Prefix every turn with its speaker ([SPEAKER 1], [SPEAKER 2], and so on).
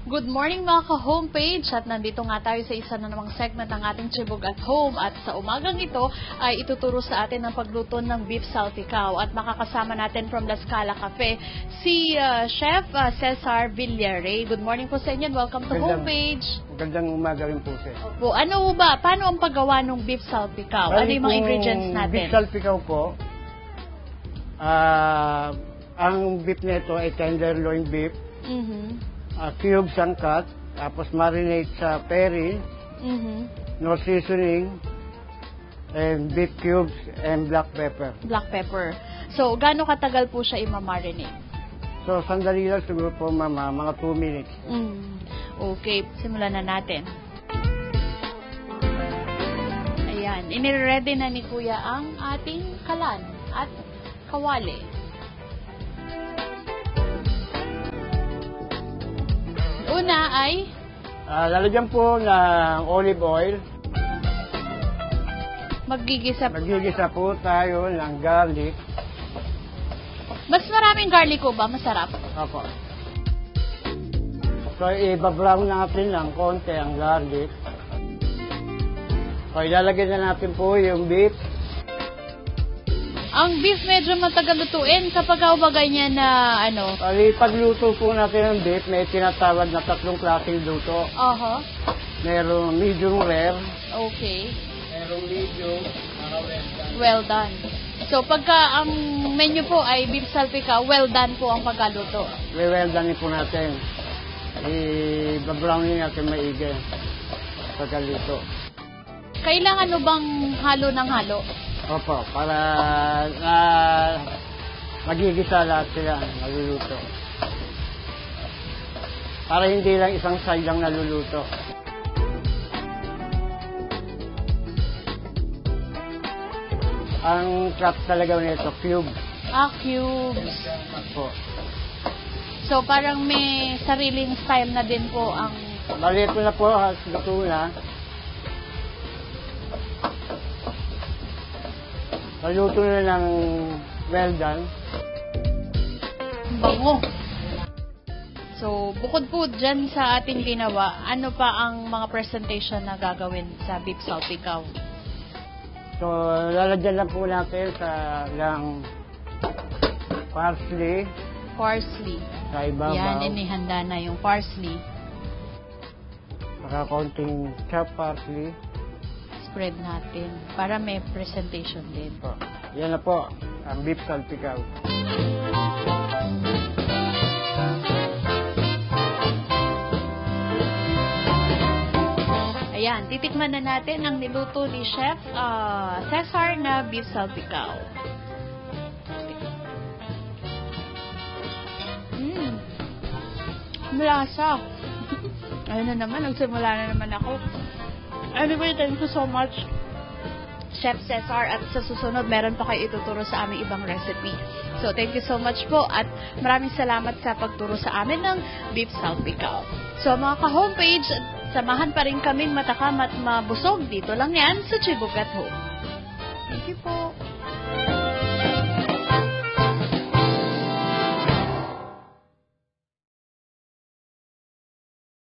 [SPEAKER 1] Good morning mga ka-homepage at nandito nga tayo sa isa na namang segment ng ating Chibog at Home at sa umagang ito ay ituturo sa atin ang pagluto ng beef salpicao at makakasama natin from La Scala Cafe si Chef Cesar Villaray. Good morning po sa inyo and welcome to homepage.
[SPEAKER 2] Magandang umaga rin po sir.
[SPEAKER 1] Opo, ano ba? Paano ang paggawa ng beef salpicao? Ano yung mga ingredients natin?
[SPEAKER 2] Beef salpicao po, ang beef nito ay tenderloin beef. Cubes ang cut, tapos marinate sa peri, no seasoning, and beef cubes, and black pepper.
[SPEAKER 1] Black pepper. So, gaano katagal po siya i-marinate?
[SPEAKER 2] So, sandali lang siguro po, mama, mga 2 minutes.
[SPEAKER 1] Okay, simulan na natin. Ayan, inire-ready na ni Kuya ang ating kalan at kawali. Una ay?
[SPEAKER 2] Lalagyan po ng olive oil.
[SPEAKER 1] Maggigisa
[SPEAKER 2] po tayo ng garlic.
[SPEAKER 1] Mas maraming garlic ko ba? Masarap?
[SPEAKER 2] Opo. So, i-brown natin ng konti ang garlic. So, ilalagay na natin po yung beef.
[SPEAKER 1] Ang beef medyo matagal lutuin kapag ba ganyan na ano?
[SPEAKER 2] Pagluto po natin ng beef, may tinatawag na 3 klaseng luto. Merong medium rare.
[SPEAKER 1] Okay.
[SPEAKER 2] Merong medium,
[SPEAKER 1] well done. So, pagka ang menu po ay beef salpicao, well done po ang pagkaluto.
[SPEAKER 2] Well done po natin. I-browning natin maigi pagkaluto.
[SPEAKER 1] Kailangan ano bang halo ng halo?
[SPEAKER 2] Opo, para magigisa lahat sila, naluluto. Para hindi lang isang side lang naluluto. Ang trap talaga nito, cubes.
[SPEAKER 1] Cubes.
[SPEAKER 2] Opo.
[SPEAKER 1] So, parang may sariling style na din po ang...
[SPEAKER 2] Balito na po, luto na. Naluto na ng well done.
[SPEAKER 1] Bango. So, bukod po dyan sa ating ginawa, ano pa ang mga presentation na gagawin sa beef salpicao?
[SPEAKER 2] So, lalagyan lang po natin sa lang parsley.
[SPEAKER 1] Parsley.
[SPEAKER 2] Sa ibabaw.
[SPEAKER 1] Yan, inihanda na yung parsley.
[SPEAKER 2] Saka konting chopped parsley.
[SPEAKER 1] Spread natin para may presentation din.
[SPEAKER 2] Yan na po, ang beef salpicao.
[SPEAKER 1] Ayan, titikman na natin ang niluto ni Chef Cesar na beef salpicao. Malasa. Ayun na naman, nagsimula na naman ako. Anyway, thank you so much, Chef Cesar. At sa susunod, meron pa kayo ituturo sa aming ibang recipe. So, thank you so much po. At maraming salamat sa pagturo sa amin ng beef salpicao. So, mga ka-homepage, samahan pa rin kaming matakam at mabusog. Dito lang yan sa Chibog at Home. Thank you po.